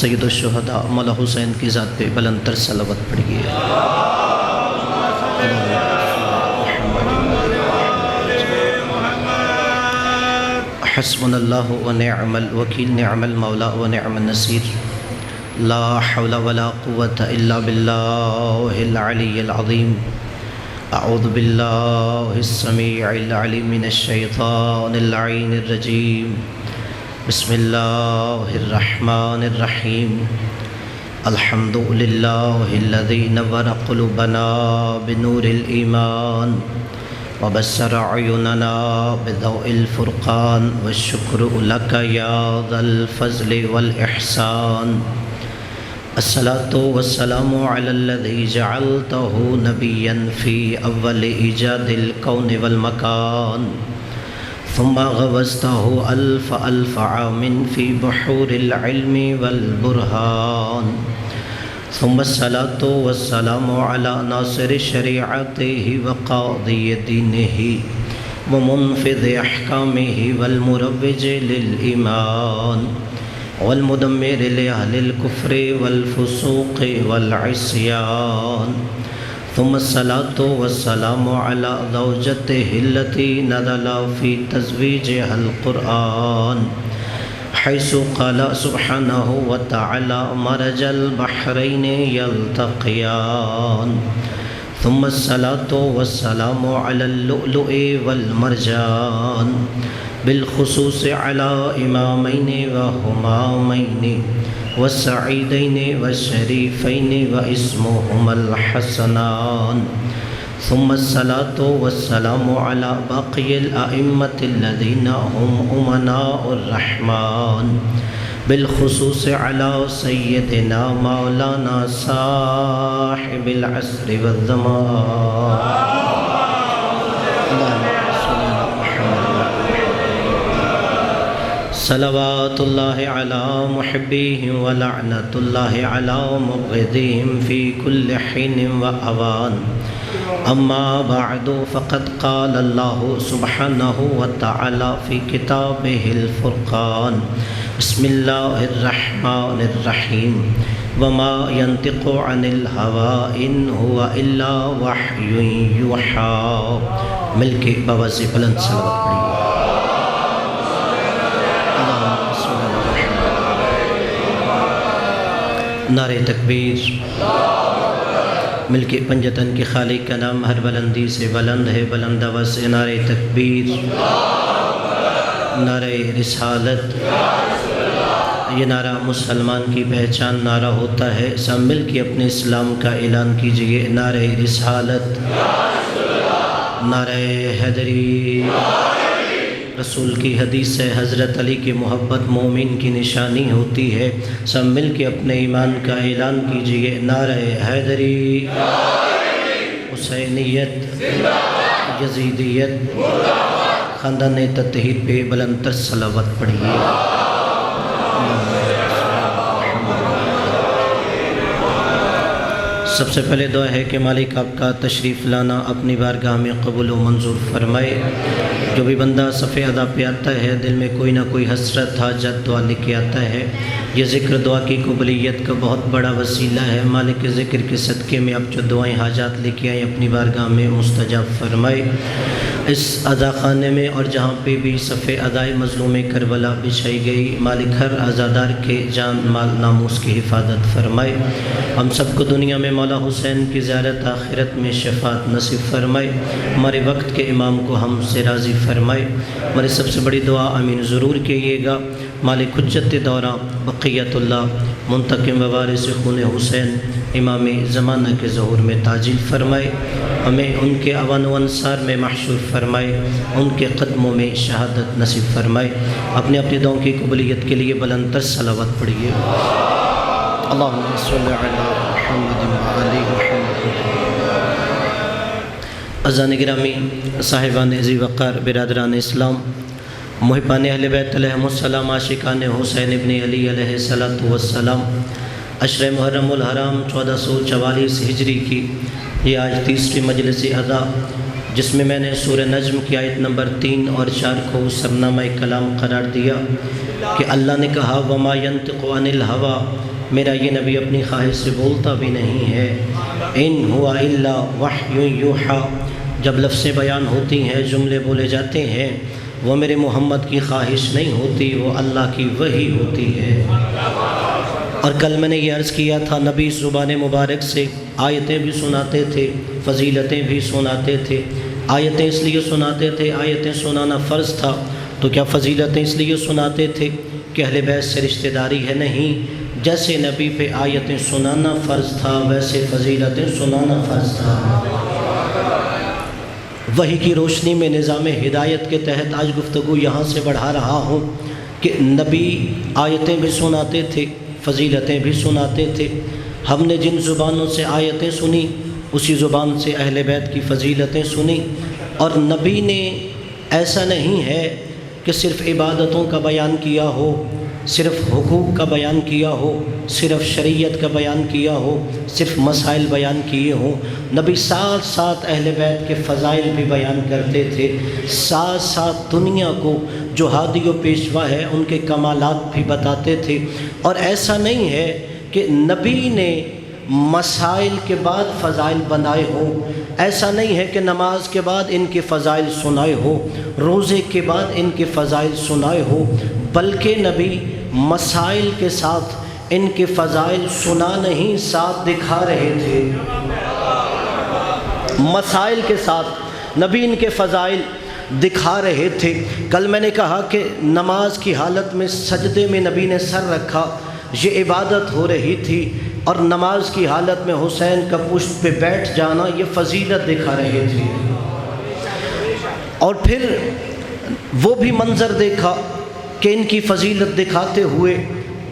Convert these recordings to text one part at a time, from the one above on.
سید الشہداء مولا حسین کی ذات پہ بلند تر صلوات پڑھیے۔ حسبنا اللہ ونعم الوکیل، نعم المولا ونعم النصیر، لا حول ولا قوة الا باللہ العلی العظیم۔ اعوذ باللہ السمیع العلیم من الشیطان اللعین الرجیم، بسم اللہ الرحمن الرحیم۔ الحمد للہ الذی نور قلوبنا بنور الایمان وبصر اعیننا بضوء الفرقان، والشکر لک یا ذا الفضل والاحسان۔ الصلاة والسلام علی الذی جعلتہ نبیا فی اول ایجاد الکون والمکان، ثم غوزته ألف ألف عام في بحور العلم والبرهان، ثم الصلاة والسلام على ناصر شريعته وقاضي دينه ومنفذ أحكامه والمروج للإيمان والمدمر لأهل الكفر والفسوق والعصيان، ثم الصلاة والسلام على زوجته التي نزل في تزويجها القرآن، حيث قال سبحانه وتعالى مرج البحرين يلتقيان، ثم الصلاة والسلام على اللؤلؤ والمرجان، بالخصوص على إمامين وهمامين والسعيدين والشريفين واسمهما الحسنان، ثم الصلاة والسلام على باقي الأئمة الذين هم أمناء الرحمن، بالخصوص على سيدنا مولانا صاحب العصر والزمان، صلوات اللہ علی محبیہم ولعنت اللہ علی مبغضیہم فی کل حین وآوان۔ اما بعد فقد قال اللہ سبحانہ وتعالی فی کتابہ الفرقان، بسم اللہ الرحمن الرحیم، وما ينطق عن الهوى ان هو الا وحی یوحی۔ مل کے بابا سے بلند صلوات پڑھیے۔ نعرہ تکبیر۔ مل کے پنجتن کے خالق کا نام ہر بلندی سے بلند ہے، بلند آواز سے نعرہ تکبیر، نعرہ رسالت۔ یہ نعرہ مسلمان کی پہچان نعرہ ہوتا ہے، سب مل کے اپنے اسلام کا اعلان کیجئے۔ نعرہ رسالت، نعرہ حیدری۔ رسول کی حدیث سے حضرت علی کی محبت مومن کی نشانی ہوتی ہے، سب مل کے اپنے ایمان کا اعلان کیجئے۔ نعرہ حیدری، حسینیت، یزیدیت، خاندان تطہیر پہ بلند تر صلوات پڑھیے۔ سب سے پہلے دعا ہے کہ مالک آپ کا تشریف لانا اپنی بارگاہ میں قبول و منظور فرمائے۔ جو بھی بندہ صفِ ادا پہ آتا ہے، دل میں کوئی نہ کوئی حسرت حاجت دعا لے کے آتا ہے، یہ ذکر دعا کی قبولیت کا بہت بڑا وسیلہ ہے۔ مالک کے ذکر کے صدقے میں آپ جو دعائیں حاجات لے کے آئیں اپنی بارگاہ میں مستجاب فرمائے۔ اس ادا خانے میں اور جہاں پہ بھی صفِ ادائے مظلوم کربلا بچھائی گئی، مالک ہر عزادار کے جان مال ناموس کی حفاظت فرمائے۔ ہم سب کو دنیا میں مولا حسین کی زیارت، آخرت میں شفاعت نصیب فرمائے۔ ہمارے وقت کے امام کو ہم سے راضی فرمائے۔ ہماری سب سے بڑی دعا آمین ضرور کیجیے گا، مالک حجت دورہ بقیت اللہ منتقم ووارث خون حسین امام زمانہ کے ظہور میں تعجیل فرمائے، ہمیں ان کے اوان و انصار میں محشور فرمائے، ان کے قدموں میں شہادت نصیب فرمائے۔ اپنی دعاؤں کی قبولیت کے لیے بلند تر صلوات پڑھیے۔ اللہم صلی علی محمد وعلی محمد۔ عزیزان گرامی، صاحبان ذی وقار، برادران اسلام، محبان اہل بیت علیہم السلام، عاشقان حسین ابن علی علیہ السلام، عشر محرم الحرام 1444 ہجری کی یہ آج تیسری مجلس ادا جس میں نے سورہ نجم کی آیت نمبر 3 اور 4 کو سرنامہ کلام قرار دیا کہ اللہ نے کہا وما ينطق عن الهوى، میرا یہ نبی اپنی خواہش سے بولتا بھی نہیں ہے، ان ہوا الا وحی یوحی، جب لفظیں بیان ہوتی ہیں، جملے بولے جاتے ہیں، وہ میرے محمد کی خواہش نہیں ہوتی، وہ اللہ کی وحی ہوتی ہے۔ اور کل میں نے یہ عرض کیا تھا، نبی زبان مبارک سے آیتیں بھی سناتے تھے، فضیلتیں بھی سناتے تھے۔ آیتیں اس لیے سناتے تھے، آیتیں سنانا فرض تھا، تو کیا فضیلتیں اس لیے سناتے تھے کہ اہل بیت سے رشتہ داری ہے؟ نہیں، جیسے نبی پہ آیتیں سنانا فرض تھا ویسے فضیلتیں سنانا فرض تھا۔ وحی کی روشنی میں نظام ہدایت کے تحت آج گفتگو یہاں سے بڑھا رہا ہوں کہ نبی آیتیں بھی سناتے تھے، فضیلتیں بھی سناتے تھے۔ ہم نے جن زبانوں سے آیتیں سنی اسی زبان سے اہل بیت کی فضیلتیں سنی، اور نبی نے ایسا نہیں ہے کہ صرف عبادتوں کا بیان کیا ہو، صرف حقوق کا بیان کیا ہو، صرف شریعت کا بیان کیا ہو، صرف مسائل بیان کیے ہوں۔ نبی ساتھ ساتھ اہل بیت کے فضائل بھی بیان کرتے تھے، ساتھ ساتھ دنیا کو جو ہادی و پیشوا ہے ان کے کمالات بھی بتاتے تھے۔ اور ایسا نہیں ہے کہ نبی نے مسائل کے بعد فضائل بنائے ہوں، ایسا نہیں ہے کہ نماز کے بعد ان کے فضائل سنائے ہو، روزے کے بعد ان کے فضائل سنائے ہو، بلکہ نبی مسائل کے ساتھ ان کے فضائل سنا نہیں، ساتھ دکھا رہے تھے۔ مسائل کے ساتھ نبی ان کے فضائل دکھا رہے تھے۔ کل میں نے کہا کہ نماز کی حالت میں سجدے میں نبی نے سر رکھا، یہ عبادت ہو رہی تھی، اور نماز کی حالت میں حسین کا پشت پہ بیٹھ جانا یہ فضیلت دکھا رہے تھے۔ اور پھر وہ بھی منظر دیکھا کہ ان کی فضیلت دکھاتے ہوئے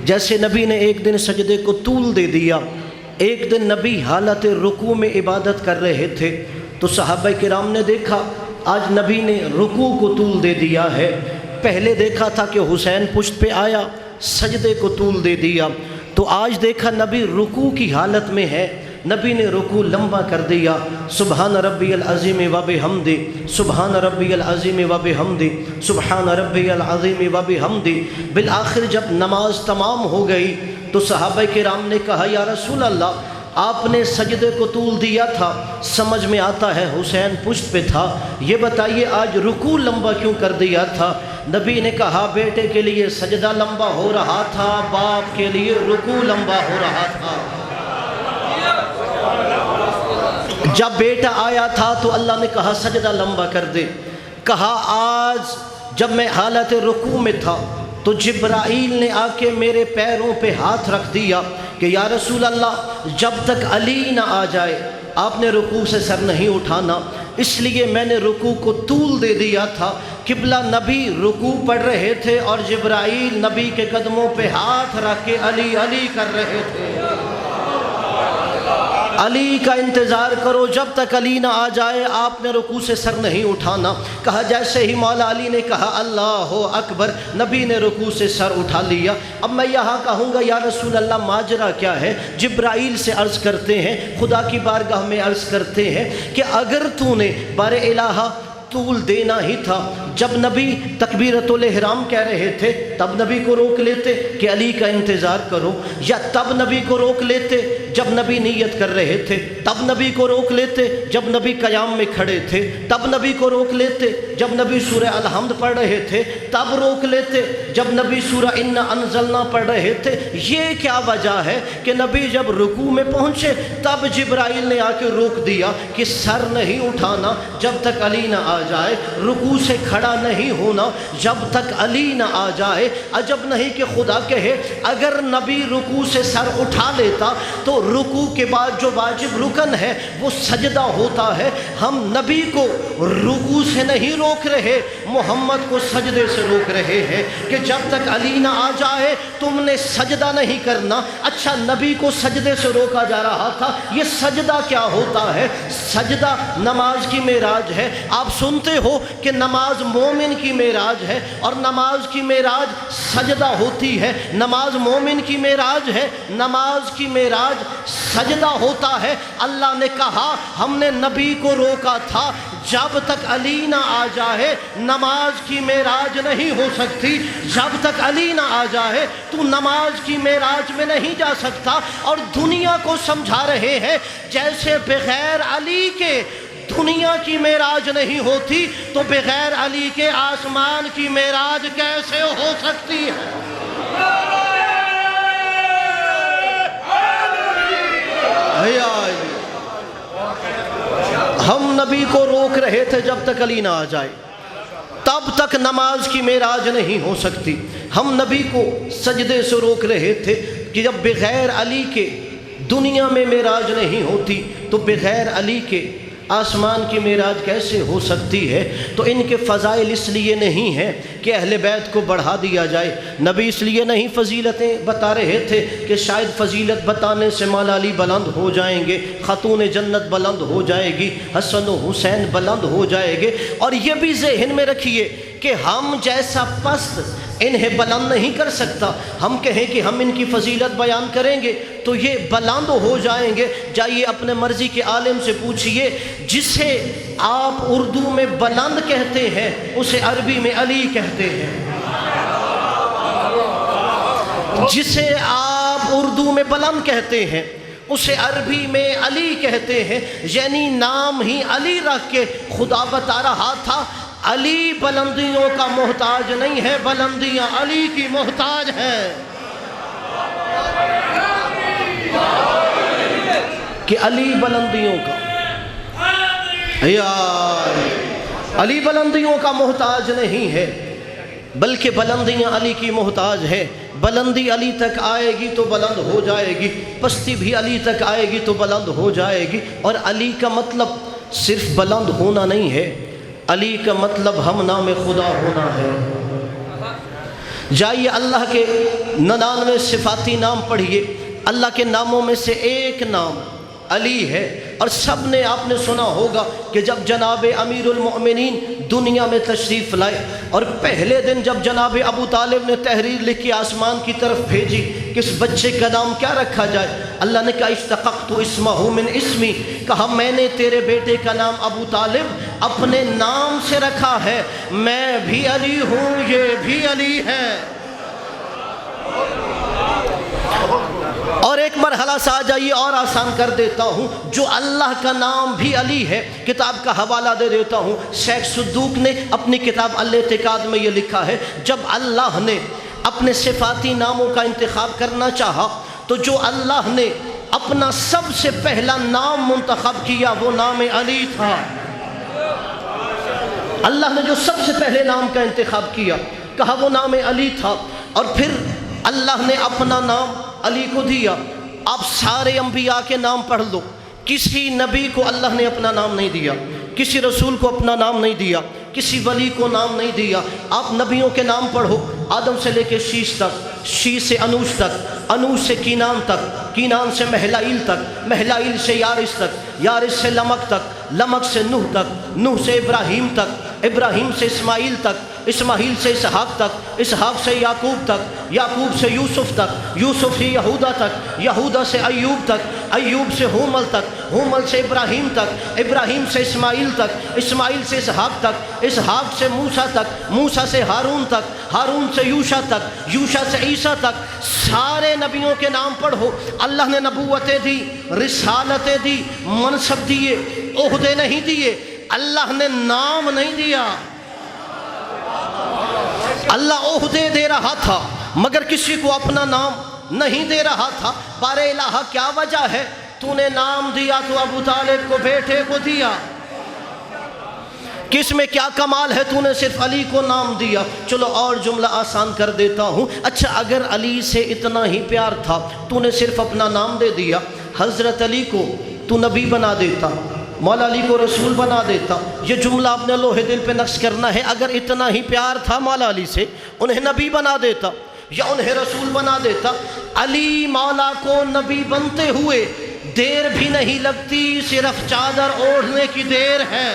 جیسے نبی نے ایک دن سجدے کو طول دے دیا، ایک دن نبی حالت رکوع میں عبادت کر رہے تھے، تو صحابہ کرام نے دیکھا آج نبی نے رکوع کو طول دے دیا ہے۔ پہلے دیکھا تھا کہ حسین پشت پہ آیا، سجدے کو طول دے دیا، تو آج دیکھا نبی رکوع کی حالت میں ہے، نبی نے رکوع لمبا کر دیا۔ سبحان ربی العظیم و بحمدہ، سبحان ربی العظیم و بحمدہ، سبحان ربی العظیم و بحمدہ۔ بالآخر جب نماز تمام ہو گئی تو صحابہ کرام نے کہا یا رسول اللہ، آپ نے سجدے کو طول دیا تھا، سمجھ میں آتا ہے حسین پشت پہ تھا، یہ بتائیے آج رکوع لمبا کیوں کر دیا تھا؟ نبی نے کہا بیٹے کے لیے سجدہ لمبا ہو رہا تھا، باپ کے لیے رکوع لمبا ہو رہا تھا۔ جب بیٹا آیا تھا تو اللہ نے کہا سجدہ لمبا کر دے۔ کہا آج جب میں حالت رکوع میں تھا تو جبرائیل نے آ کے میرے پیروں پہ ہاتھ رکھ دیا کہ یا رسول اللہ جب تک علی نہ آ جائے آپ نے رکوع سے سر نہیں اٹھانا، اس لیے میں نے رکوع کو طول دے دیا تھا۔ قبلہ نبی رکوع پڑھ رہے تھے اور جبرائیل نبی کے قدموں پہ ہاتھ رکھ کے علی علی کر رہے تھے۔ علی کا انتظار کرو، جب تک علی نہ آ جائے آپ نے رکوع سے سر نہیں اٹھانا۔ کہا جیسے ہی مولا علی نے کہا اللہ اکبر، نبی نے رکوع سے سر اٹھا لیا۔ اب میں یہاں کہوں گا یا رسول اللہ ماجرا کیا ہے؟ جبرائیل سے عرض کرتے ہیں، خدا کی بارگاہ میں عرض کرتے ہیں کہ اگر تو نے بار الہ طول دینا ہی تھا، جب نبی تکبیرۃ الاحرام کہہ رہے تھے تب نبی کو روک لیتے کہ علی کا انتظار کرو، یا تب نبی کو روک لیتے جب نبی نیت کر رہے تھے، تب نبی کو روک لیتے جب نبی قیام میں کھڑے تھے، تب نبی کو روک لیتے جب نبی سورہ الحمد پڑھ رہے تھے، تب روک لیتے جب نبی سورہ انا انزلنا پڑھ رہے تھے۔ یہ کیا وجہ ہے کہ نبی جب رکوع میں پہنچے تب جبرائیل نے آ کے روک دیا کہ سر نہیں اٹھانا جب تک علی نہ آ جائے، رکوع سے کھڑا نہیں ہونا جب تک علی نہ آ جائے۔ عجب نہیں کہ خدا کہے اگر نبی رکوع سے سر اٹھا لیتا تو رکوع کے بعد جو واجب رکن ہے وہ سجدہ ہوتا ہے۔ ہم نبی کو رکوع سے نہیں روک رہے، محمد کو سجدے سے روک رہے ہیں کہ جب تک علی نہ آ جائے تم نے سجدہ نہیں کرنا۔ اچھا نبی کو سجدے سے روکا جا رہا تھا، یہ سجدہ کیا ہوتا ہے؟ سجدہ نماز کی معراج ہے۔ آپ سنتے ہو کہ نماز مومن کی معراج ہے، اور نماز کی معراج سجدہ ہوتی ہے۔ نماز مومن کی معراج ہے، نماز کی معراج سجدہ ہوتا ہے۔ اللہ نے کہا ہم نے نبی کو روکا تھا جب تک علی نہ آ جائے نماز کی معراج نہیں ہو سکتی، جب تک علی نہ آ جائے تو نماز کی معراج میں نہیں جا سکتا۔ اور دنیا کو سمجھا رہے ہیں جیسے بغیر علی کے دنیا کی معراج نہیں ہوتی تو بغیر علی کے آسمان کی معراج کیسے ہو سکتی ہے؟ ہم نبی کو روک رہے تھے جب تک علی نہ آ جائے تب تک نماز کی معراج نہیں ہو سکتی۔ ہم نبی کو سجدے سے روک رہے تھے کہ جب بغیر علی کے دنیا میں معراج نہیں ہوتی تو بغیر علی کے آسمان کی معراج کیسے ہو سکتی ہے؟ تو ان کے فضائل اس لیے نہیں ہیں کہ اہل بیت کو بڑھا دیا جائے، نبی اس لیے نہیں فضیلتیں بتا رہے تھے کہ شاید فضیلت بتانے سے مولا علی بلند ہو جائیں گے، خاتون جنت بلند ہو جائے گی، حسن و حسین بلند ہو جائے گے۔ اور یہ بھی ذہن میں رکھیے کہ ہم جیسا پست انہیں بلند نہیں کر سکتا۔ ہم کہیں کہ ہم ان کی فضیلت بیان کریں گے تو یہ بلند ہو جائیں گے۔ جائیے اپنے مرضی کے عالم سے پوچھئے، جسے آپ اردو میں بلند کہتے ہیں اسے عربی میں علی کہتے ہیں۔ جسے آپ اردو میں بلند کہتے ہیں اسے عربی میں علی کہتے ہیں، یعنی نام ہی علی رکھ کے خدا بتا رہا تھا علی بلندیوں کا محتاج نہیں ہے، بلندیاں علی کی محتاج ہیں۔ کہ علی بلندیوں کا علی بلندیوں کا محتاج نہیں ہے بلکہ بلندیاں علی کی محتاج ہیں۔ بلندی علی تک آئے گی تو بلند ہو جائے گی، پستی بھی علی تک آئے گی تو بلند ہو جائے گی۔ اور علی کا مطلب صرف بلند ہونا نہیں ہے، علی کا مطلب ہم نام خدا ہونا ہے۔ جائیے اللہ کے 99 صفاتی نام پڑھیے، اللہ کے ناموں میں سے ایک نام علی ہے۔ اور سب نے آپ نے سنا ہوگا کہ جب جناب امیر المؤمنین دنیا میں تشریف لائے اور پہلے دن جب جناب ابو طالب نے تحریر لکھ کے آسمان کی طرف بھیجی کہ اس بچے کا نام کیا رکھا جائے، اللہ نے کہا اشتققت اسمہ من اسمی، کہا میں نے تیرے بیٹے کا نام ابو طالب اپنے نام سے رکھا ہے، میں بھی علی ہوں یہ بھی علی ہے۔ اور ایک مرحلہ سے آ جائیے اور آسان کر دیتا ہوں، جو اللہ کا نام بھی علی ہے، کتاب کا حوالہ دے دیتا ہوں۔ شیخ صدوق نے اپنی کتاب الاعتقاد میں یہ لکھا ہے، جب اللہ نے اپنے صفاتی ناموں کا انتخاب کرنا چاہا تو جو اللہ نے اپنا سب سے پہلا نام منتخب کیا وہ نام علی تھا۔ اللہ نے جو سب سے پہلے نام کا انتخاب کیا کہا وہ نام علی تھا، اور پھر اللہ نے اپنا نام علی کو دیا۔ آپ سارے انبیاء کے نام پڑھ لو، کسی نبی کو اللہ نے اپنا نام نہیں دیا، کسی رسول کو اپنا نام نہیں دیا، کسی ولی کو نام نہیں دیا۔ آپ نبیوں کے نام پڑھو، آدم سے لے کے شیش تک، شیش سے انوش تک، انوش سے کینان تک، کینان سے مہلائیل تک، مہلائیل سے یارس تک، یارس سے لمک تک، لمک سے نوح تک، نوح سے ابراہیم تک، ابراہیم سے اسماعیل تک، اسماعیل سے اسحاق تک، اسحاق سے یعقوب تک، یعقوب سے یوسف تک، یوسف سے یہودا تک، یہودا سے ایوب تک، ایوب سے ہومل تک، ہومل سے ابراہیم تک، ابراہیم سے اسماعیل تک، اسماعیل سے اسحاق تک، اسحاق سے موسیٰ تک، موسیٰ سے ہارون تک، ہارون سے یوشع تک، یوشع سے عیسیٰ تک۔ سارے نبیوں کے نام پڑھو۔ اللہ نے نبوتیں دی، رسالتیں دی، منصب دیے، عہدے نہیں دیے، اللہ نے نام نہیں دیا۔ اللہ عہدے دے رہا تھا مگر کسی کو اپنا نام نہیں دے رہا تھا۔ بار الہ کیا وجہ ہے؟ تو نے نام دیا تو ابو طالب کو بیٹے کو دیا، کس میں کیا کمال ہے؟ تو نے صرف علی کو نام دیا۔ چلو اور جملہ آسان کر دیتا ہوں، اچھا اگر علی سے اتنا ہی پیار تھا تو نے صرف اپنا نام دے دیا، حضرت علی کو تو نبی بنا دیتا، مولا علی کو رسول بنا دیتا۔ یہ جملہ آپ نے لوہے دل پہ نقش کرنا ہے، اگر اتنا ہی پیار تھا مولا علی سے انہیں نبی بنا دیتا یا انہیں رسول بنا دیتا۔ علی مولا کو نبی بنتے ہوئے دیر بھی نہیں لگتی، صرف چادر اوڑھنے کی دیر ہے۔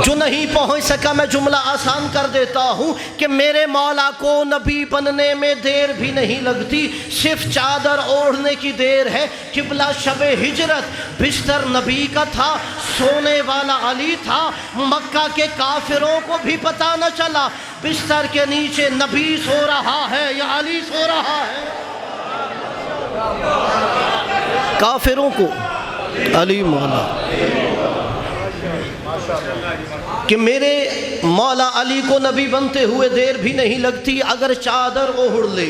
جو نہیں پہنچ سکا میں جملہ آسان کر دیتا ہوں کہ میرے مولا کو نبی بننے میں دیر بھی نہیں لگتی، صرف چادر اوڑھنے کی دیر ہے۔ قبلہ شب ہجرت بستر نبی کا تھا، سونے والا علی تھا، مکہ کے کافروں کو بھی پتہ نہ چلا بستر کے نیچے نبی سو رہا ہے یا علی سو رہا ہے۔ کافروں کو علی مولا کہ میرے مولا علی کو نبی بنتے ہوئے دیر بھی نہیں لگتی، اگر چادر اوڑھ لے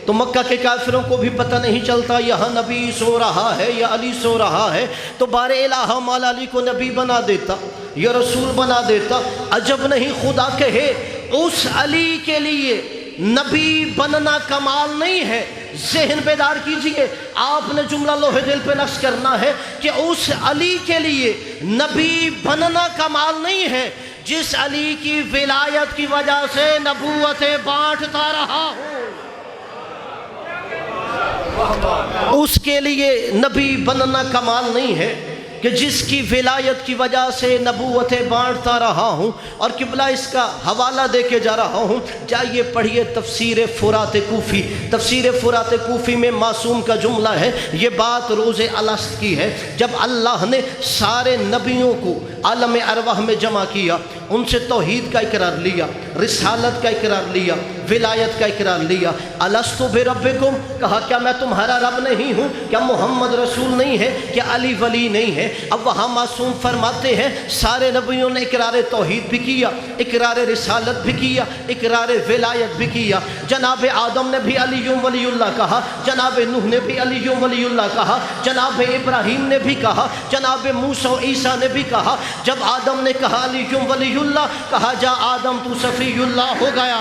تو مکہ کے کافروں کو بھی پتہ نہیں چلتا یہاں نبی سو رہا ہے یا علی سو رہا ہے۔ تو بار الہ مولا علی کو نبی بنا دیتا یا رسول بنا دیتا۔ عجب نہیں خدا کہے اس علی کے لیے نبی بننا کمال نہیں ہے۔ ذہن بیدار کیجئے، آپ نے جملہ لوہے دل پہ نقش کرنا ہے کہ اس علی کے لیے نبی بننا کمال نہیں ہے جس علی کی ولایت کی وجہ سے نبوتیں بانٹتا رہا ہوں۔ اس کے لیے نبی بننا کمال نہیں ہے کہ جس کی ولایت کی وجہ سے نبوتیں بانٹتا رہا ہوں۔ اور قبلہ اس کا حوالہ دے کے جا رہا ہوں، جائیے پڑھیے تفسیر فرات کوفی۔ تفسیر فرات کوفی میں معصوم کا جملہ ہے، یہ بات روز الست کی ہے، جب اللہ نے سارے نبیوں کو عالم ارواح میں جمع کیا، ان سے توحید کا اقرار لیا، رسالت کا اقرار لیا، ولایت کا اقرار لیا۔ الست بربکم، کہا کیا میں تمہارا رب نہیں ہوں؟ کیا محمد رسول نہیں ہے؟ کیا علی ولی نہیں ہے؟ اب وہاں معصوم فرماتے ہیں سارے نبیوں نے اقرار توحید بھی کیا، اقرار رسالت بھی کیا، اقرار ولایت بھی کیا۔ جناب آدم نے بھی علی ولی اللہ کہا، جناب نوح نے بھی علی ولی اللہ کہا، جناب ابراہیم نے بھی کہا، جناب موسیٰ و عیسیٰ نے بھی کہا۔ جب آدم نے کہا علی ولی اللہ، کہا جا آدم تو صفی اللہ ہو گیا۔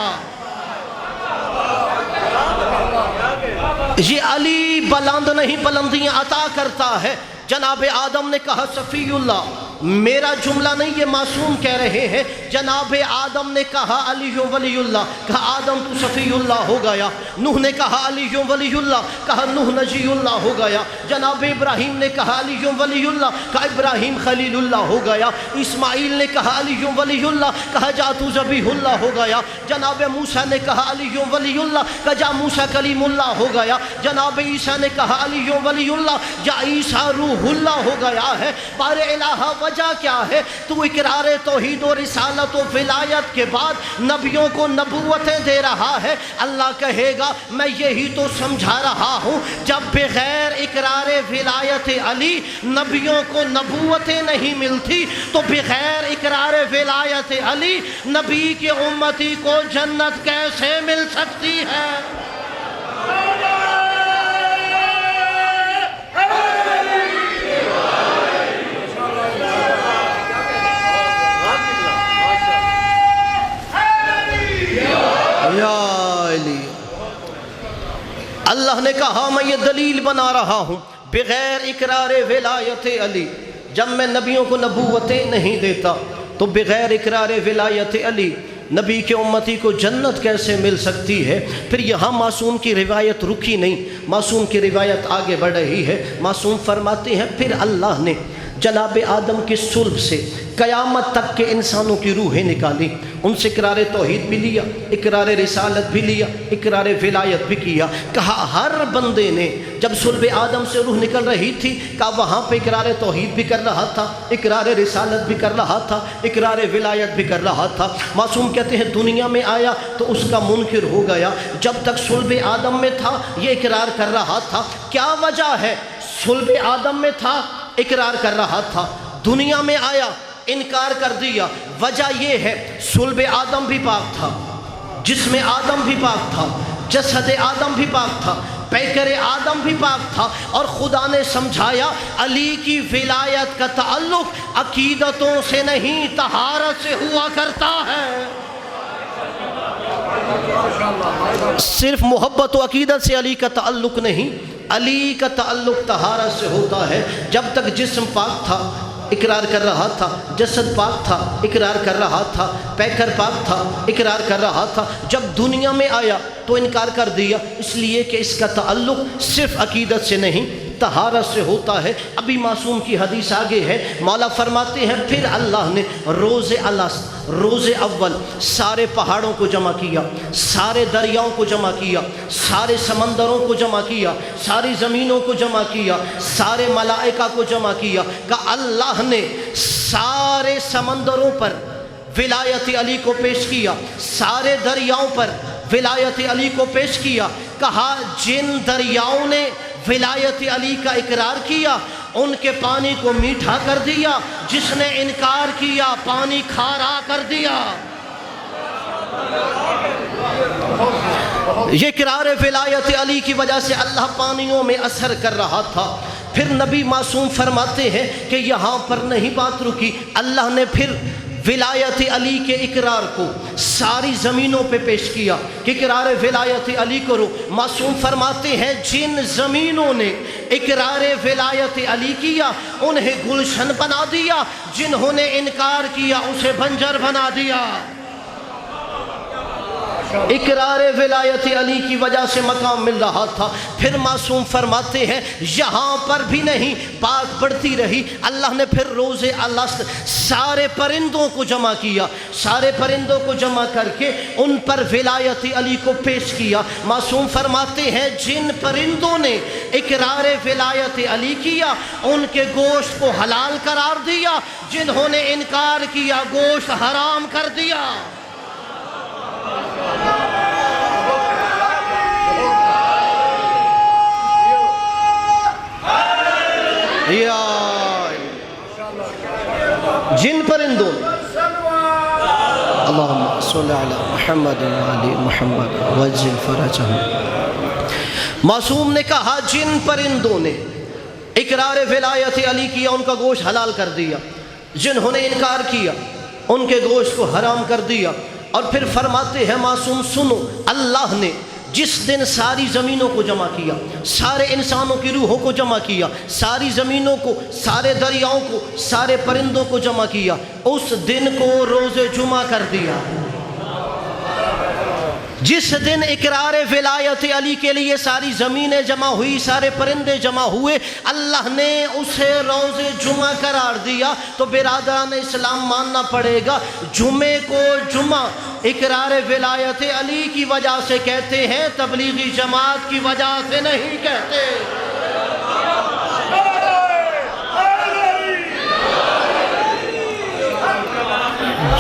یہ علی بلند نہیں بلندیاں عطا کرتا ہے۔ جناب آدم نے کہا صفی اللہ، میرا جملہ نہیں یہ معصوم کہہ رہے ہیں، جناب آدم نے کہا علی ولی اللہ، کہا آدم تو صفی اللہ ہو گیا۔ نوح نے کہا علی ولی اللہ، کہا نوح نجی اللہ ہو گیا۔ جناب ابراہیم نے کہا علی ولی اللہ، کہا ابراہیم خلیل اللہ ہو گیا۔ اسماعیل نے کہا علی ولی اللہ، کہا جا تو ذبیح اللہ ہو گیا۔ جناب موسیٰ نے کہا علی ولی اللہ، کہا جا موسیٰ کلیم اللہ ہو گیا۔ جناب عیسیٰ نے کہا علی ولی اللہ، جا عیسیٰ روح اللہ ہو گیا ہے۔ بار الہ وجہ کیا ہے؟ تو اقرار توحید و رسالت و ولایت کے بعد نبیوں کو نبوتیں دے رہا ہے۔ اللہ کہے گا میں یہی تو سمجھا رہا ہوں، جب بغیر اقرار ولایت علی نبیوں کو نبوتیں نہیں ملتی تو بغیر اقرار ولایت علی نبی کی امتی کو جنت کیسے مل سکتی ہے؟ اللہ نے کہا میں یہ دلیل بنا رہا ہوں بغیر اقرار ولایت علی، جب میں نبیوں کو نبوتیں نہیں دیتا تو بغیر اقرار ولایت علی نبی کے امتی کو جنت کیسے مل سکتی ہے؟ پھر یہاں معصوم کی روایت رکی نہیں، معصوم کی روایت آگے بڑھ رہی ہے۔ معصوم فرماتے ہیں پھر اللہ نے جناب آدم کے صلب سے قیامت تک کے انسانوں کی روحیں نکالی، ان سے اقرار توحید بھی لیا، اقرار رسالت بھی لیا، اقرار ولایت بھی کیا۔ کہا ہر بندے نے جب صلب آدم سے روح نکل رہی تھی، کہا وہاں پہ اقرار توحید بھی کر رہا تھا، اقرار رسالت بھی کر رہا تھا، اقرار ولایت بھی کر رہا تھا۔ معصوم کہتے ہیں دنیا میں آیا تو اس کا منکر ہو گیا، جب تک صلب آدم میں تھا یہ اقرار کر رہا تھا۔ کیا وجہ ہے؟ صلب آدم میں تھا اقرار کر رہا تھا، دنیا میں آیا انکار کر دیا۔ وجہ یہ ہے صلب آدم بھی پاک تھا، جسم آدم بھی پاک تھا، جسد آدم بھی پاک تھا، پیکر آدم بھی پاک تھا، اور خدا نے سمجھایا علی کی ولایت کا تعلق عقیدتوں سے نہیں طہارت سے ہوا کرتا ہے۔ صرف محبت و عقیدت سے علی کا تعلق نہیں، علی کا تعلق طہارت سے ہوتا ہے۔ جب تک جسم پاک تھا اقرار کر رہا تھا، جسد پاک تھا اقرار کر رہا تھا، پیکر پاک تھا اقرار کر رہا تھا، جب دنیا میں آیا تو انکار کر دیا، اس لیے کہ اس کا تعلق صرف عقیدت سے نہیں طہارت سے ہوتا ہے۔ ابھی معصوم کی حدیث آگے ہے، مولا فرماتے ہیں پھر اللہ نے روز الست، روز اول سارے پہاڑوں کو جمع کیا، سارے دریاؤں کو جمع کیا، سارے سمندروں کو جمع کیا، ساری زمینوں کو جمع کیا، سارے ملائکہ کو جمع کیا، کہ اللہ نے سارے سمندروں پر ولایت علی کو پیش کیا، سارے دریاؤں پر ولایت علی کو پیش کیا۔ کہا جن دریاؤں نے ولایت علی کا اقرار کیا ان کے پانی کو میٹھا کر دیا، جس نے انکار کیا پانی کھارا کر دیا۔ یہ اقرار ولایت علی کی وجہ سے اللہ پانیوں میں اثر کر رہا تھا۔ پھر نبی معصوم فرماتے ہیں کہ یہاں پر نہیں بات رکی، اللہ نے پھر ولایت علی کے اقرار کو ساری زمینوں پہ پیش کیا کہ اقرار ولایت علی کرو۔ معصوم فرماتے ہیں جن زمینوں نے اقرار ولایت علی کیا انہیں گلشن بنا دیا، جنہوں نے انکار کیا اسے بنجر بنا دیا۔ اقرار ولایت علی کی وجہ سے مقام مل رہا تھا۔ پھر معصوم فرماتے ہیں یہاں پر بھی نہیں، بات بڑھتی رہی، اللہ نے پھر روز الست سارے پرندوں کو جمع کیا، سارے پرندوں کو جمع کر کے ان پر ولایت علی کو پیش کیا۔ معصوم فرماتے ہیں جن پرندوں نے اقرار ولایت علی کیا ان کے گوشت کو حلال قرار دیا، جنہوں نے انکار کیا گوشت حرام کر دیا۔ جن پرندوں اللہم صلی علی محمد وعلی محمد وجل فرجہم، معصوم نے کہا جن پرندوں نے اقرار ولایت علی کیا ان کا گوشت حلال کر دیا، جنہوں نے انکار کیا ان کے گوشت کو حرام کر دیا۔ اور پھر فرماتے ہیں معصوم سنو، اللہ نے جس دن ساری زمینوں کو جمع کیا، سارے انسانوں کی روحوں کو جمع کیا، ساری زمینوں کو، سارے دریاؤں کو، سارے پرندوں کو جمع کیا، اس دن کو روز جمعہ کر دیا۔ جس دن اقرار ولایت علی کے لیے ساری زمینیں جمع ہوئی، سارے پرندے جمع ہوئے، اللہ نے اسے روز جمعہ قرار دیا۔ تو برادران اسلام ماننا پڑے گا جمعے کو جمعہ اقرار ولایت علی کی وجہ سے کہتے ہیں، تبلیغی جماعت کی وجہ سے نہیں کہتے۔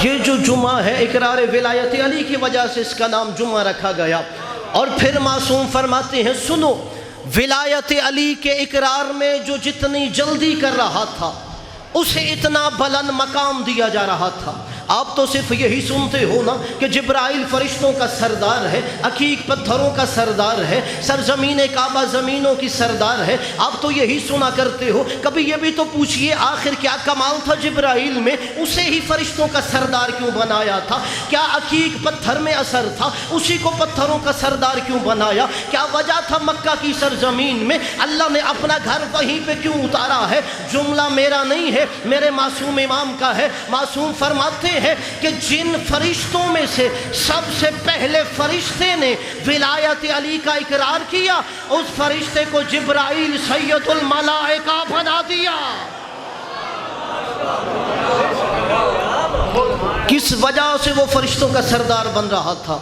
یہ جو جمعہ ہے اقرار ولایت علی کی وجہ سے اس کا نام جمعہ رکھا گیا۔ اور پھر معصوم فرماتے ہیں سنو، ولایت علی کے اقرار میں جو جتنی جلدی کر رہا تھا اسے اتنا بلند مقام دیا جا رہا تھا۔ آپ تو صرف یہی سنتے ہو نا کہ جبرائیل فرشتوں کا سردار ہے، عقیق پتھروں کا سردار ہے، سرزمین کعبہ زمینوں کی سردار ہے، آپ تو یہی سنا کرتے ہو۔ کبھی یہ بھی تو پوچھئے آخر کیا کمال تھا جبرائیل میں، اسے ہی فرشتوں کا سردار کیوں بنایا تھا؟ کیا عقیق پتھر میں اثر تھا، اسی کو پتھروں کا سردار کیوں بنایا؟ کیا وجہ تھا مکہ کی سرزمین میں اللہ نے اپنا گھر وہیں پہ کیوں اتارا ہے؟ جملہ میرا نہیں ہے، میرے معصوم امام کا ہے۔ معصوم فرماتے ہے کہ جن فرشتوں میں سے سب سے پہلے فرشتے نے ولایت علی کا اقرار کیا، اس فرشتے کو جبرائیل سید الملائکہ بنا دیا۔ کس وجہ سے وہ فرشتوں کا سردار بن رہا تھا؟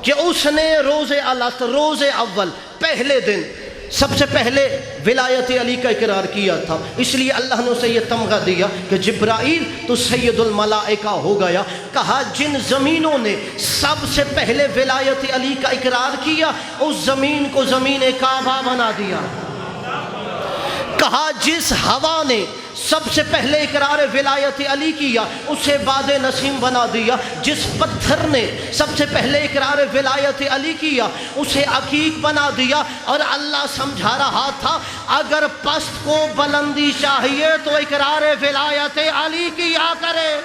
کہ اس نے روز الست، روز اول، پہلے دن سب سے پہلے ولایت علی کا اقرار کیا تھا، اس لیے اللہ نے اسے یہ تمغہ دیا کہ جبرائیل تو سید الملائکہ ہو گیا۔ کہا جن زمینوں نے سب سے پہلے ولایت علی کا اقرار کیا اس زمین کو زمین کعبہ بنا دیا۔ کہا جس ہوا نے سب سے پہلے اقرار ولایت علی کیا اسے باد نسیم بنا دیا۔ جس پتھر نے سب سے پہلے اقرار ولایت علی کیا اسے عقیق بنا دیا۔ اور اللہ سمجھا رہا تھا اگر پست کو بلندی چاہیے تو اقرار ولایت علی کیا کرے۔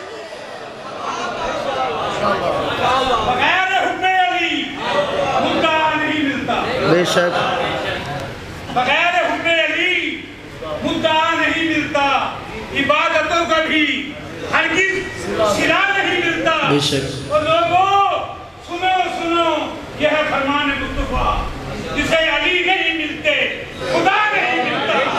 بغیر حکم علی مدعا نہیں ملتا، بے شک بغیر حکم علی مدعا نہیں ملتا، عبادتوں کا بھی ہرگز صلہ نہیں ملتا۔ بے شک اور لوگوں سنو سنو، یہ ہے فرمان مصطفیٰ، جسے علی نہیں ملتے خدا نہیں ملتا۔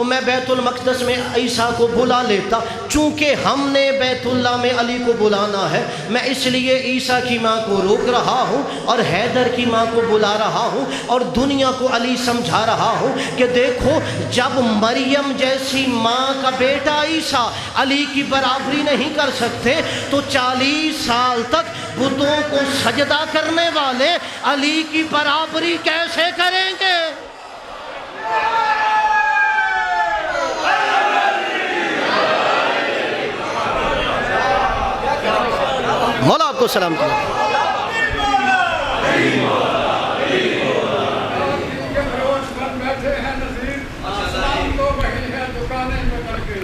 تو میں بیت المقدس میں عیسیٰ کو بلا لیتا، چونکہ ہم نے بیت اللہ میں علی کو بلانا ہے، میں اس لیے عیسیٰ کی ماں کو روک رہا ہوں اور حیدر کی ماں کو بلا رہا ہوں اور دنیا کو علی سمجھا رہا ہوں کہ دیکھو جب مریم جیسی ماں کا بیٹا عیسیٰ علی کی برابری نہیں کر سکتے تو 40 سال تک بتوں کو سجدہ کرنے والے علی کی برابری کیسے کریں گے؟ مولا آپ کو سلام کریں۔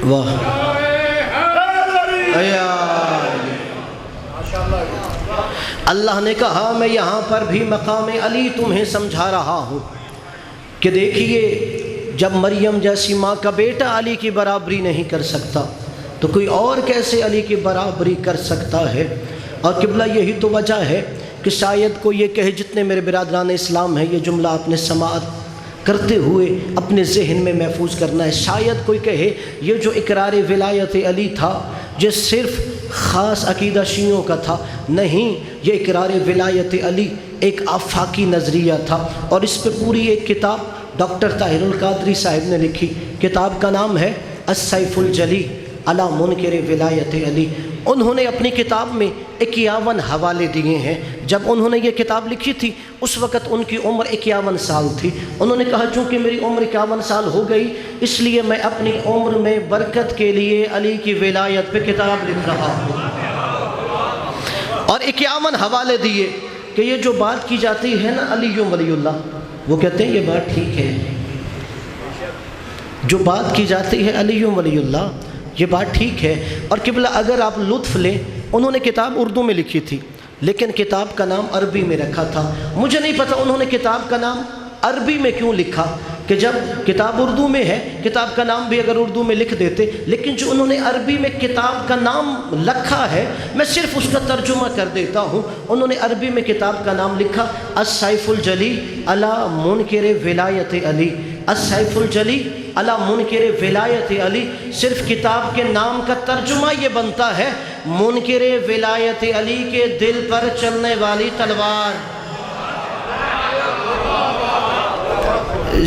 واہ اللہ نے کہا میں یہاں پر بھی مقام علی تمہیں سمجھا رہا ہوں کہ دیکھیے جب مریم جیسی ماں کا بیٹا علی کی برابری نہیں کر سکتا تو کوئی اور کیسے علی کی برابری کر سکتا ہے؟ اور قبلہ یہی تو وجہ ہے کہ شاید کوئی یہ کہے، جتنے میرے برادران اسلام ہیں یہ جملہ آپ نے سماعت کرتے ہوئے اپنے ذہن میں محفوظ کرنا ہے، شاید کوئی کہے یہ جو اقرار ولایت علی تھا یہ صرف خاص عقیدہ شیعوں کا تھا، نہیں، یہ اقرار ولایت علی ایک آفاقی نظریہ تھا، اور اس پہ پوری ایک کتاب ڈاکٹر طاہر القادری صاحب نے لکھی، کتاب کا نام ہے السیف الجلی علی منکر ولایت علی۔ انہوں نے اپنی کتاب میں 51 حوالے دیے ہیں۔ جب انہوں نے یہ کتاب لکھی تھی اس وقت ان کی عمر 51 سال تھی۔ انہوں نے کہا چونکہ میری عمر 51 سال ہو گئی اس لیے میں اپنی عمر میں برکت کے لیے علی کی ولایت پہ کتاب لکھ رہا ہوں، اور 51 حوالے دیے کہ یہ جو بات کی جاتی ہے نا علی ولی اللہ، وہ کہتے ہیں یہ بات ٹھیک ہے، جو بات کی جاتی ہے علی ولی اللہ یہ بات ٹھیک ہے۔ اور قبلہ اگر آپ لطف لیں، انہوں نے کتاب اردو میں لکھی تھی لیکن کتاب کا نام عربی میں رکھا تھا۔ مجھے نہیں پتہ انہوں نے کتاب کا نام عربی میں کیوں لکھا، کہ جب کتاب اردو میں ہے کتاب کا نام بھی اگر اردو میں لکھ دیتے، لیکن جو انہوں نے عربی میں کتاب کا نام لکھا ہے میں صرف اس کا ترجمہ کر دیتا ہوں۔ انہوں نے عربی میں کتاب کا نام لکھا السیف الجلی علی منکر ولایت علی، السیف الجلی علی منکر ولایت علی۔ صرف کتاب کے نام کا ترجمہ یہ بنتا ہے منکر ولایت علی کے دل پر چلنے والی تلوار۔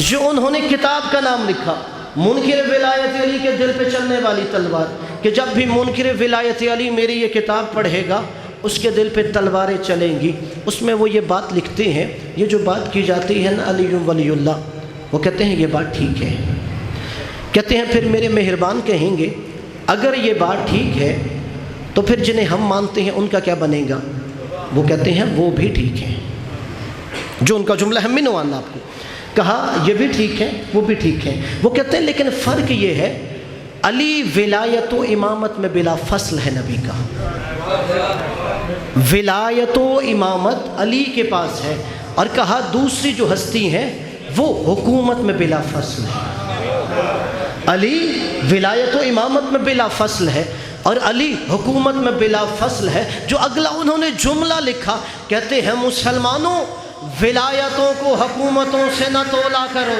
جو انہوں نے کتاب کا نام لکھا منکر ولایت علی کے دل پہ چلنے والی تلوار، کہ جب بھی منکر ولایت علی میری یہ کتاب پڑھے گا اس کے دل پہ تلواریں چلیں گی۔ اس میں وہ یہ بات لکھتے ہیں، یہ جو بات کی جاتی ہے نا علی ولی اللہ، وہ کہتے ہیں یہ بات ٹھیک ہے۔ کہتے ہیں پھر میرے مہربان کہیں گے اگر یہ بات ٹھیک ہے تو پھر جنہیں ہم مانتے ہیں ان کا کیا بنے گا؟ وہ کہتے ہیں وہ بھی ٹھیک ہے۔ جو ان کا جملہ ہے منوان آپ کو کہا یہ بھی ٹھیک ہے وہ بھی ٹھیک ہے۔ وہ کہتے ہیں لیکن فرق یہ ہے علی ولایت و امامت میں بلا فصل ہے نبی کا، ولایت و امامت علی کے پاس ہے، اور کہا دوسری جو ہستی ہیں وہ حکومت میں بلا فصل ہے۔ علی ولایت و امامت میں بلا فصل ہے اور علی حکومت میں بلا فصل ہے۔ جو اگلا انہوں نے جملہ لکھا، کہتے ہیں مسلمانوں ولایتوں کو حکومتوں سے نہ تولا کرو،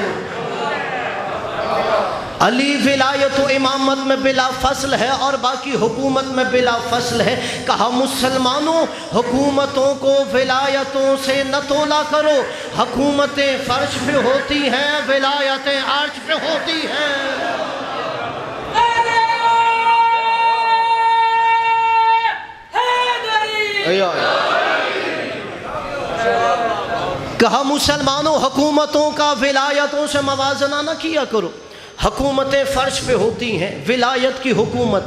علی ولایت و امامت میں بلا فصل ہے اور باقی حکومت میں بلا فصل ہے۔ کہا مسلمانوں حکومتوں کو ولایتوں سے نہ تولا کرو، حکومتیں فرش پہ ہوتی ہیں ولایتیں عرش پہ ہوتی ہیں۔ کہا مسلمانوں حکومتوں کا ولایتوں سے موازنہ نہ کیا کرو، حکومتیں فرش پہ ہوتی ہیں، ولایت کی حکومت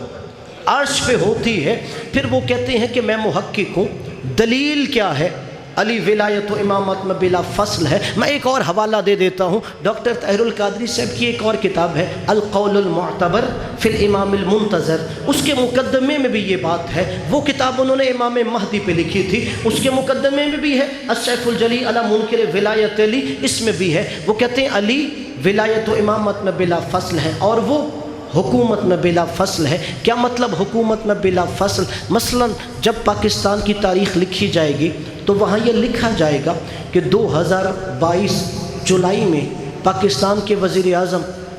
عرش پہ ہوتی ہے۔ پھر وہ کہتے ہیں کہ میں محقق ہوں، دلیل کیا ہے؟ علی ولایت و امامت میں بلا فصل ہے۔ میں ایک اور حوالہ دے دیتا ہوں، ڈاکٹر طاہر القادری صاحب کی ایک اور کتاب ہے القول المعتبر فی الامام المنتظر، اس کے مقدمے میں بھی یہ بات ہے۔ وہ کتاب انہوں نے امام مہدی پہ لکھی تھی، اس کے مقدمے میں بھی ہے السیف الجلی علی منکر ولایت علی، اس میں بھی ہے۔ وہ کہتے ہیں علی ولایت و امامت میں بلا فصل ہے اور وہ حکومت میں بلا فصل ہے۔ کیا مطلب حکومت میں بلا فصل؟ مثلا جب پاکستان کی تاریخ لکھی جائے گی تو وہاں یہ لکھا جائے گا کہ 2022 جولائی میں پاکستان کے وزیر اعظم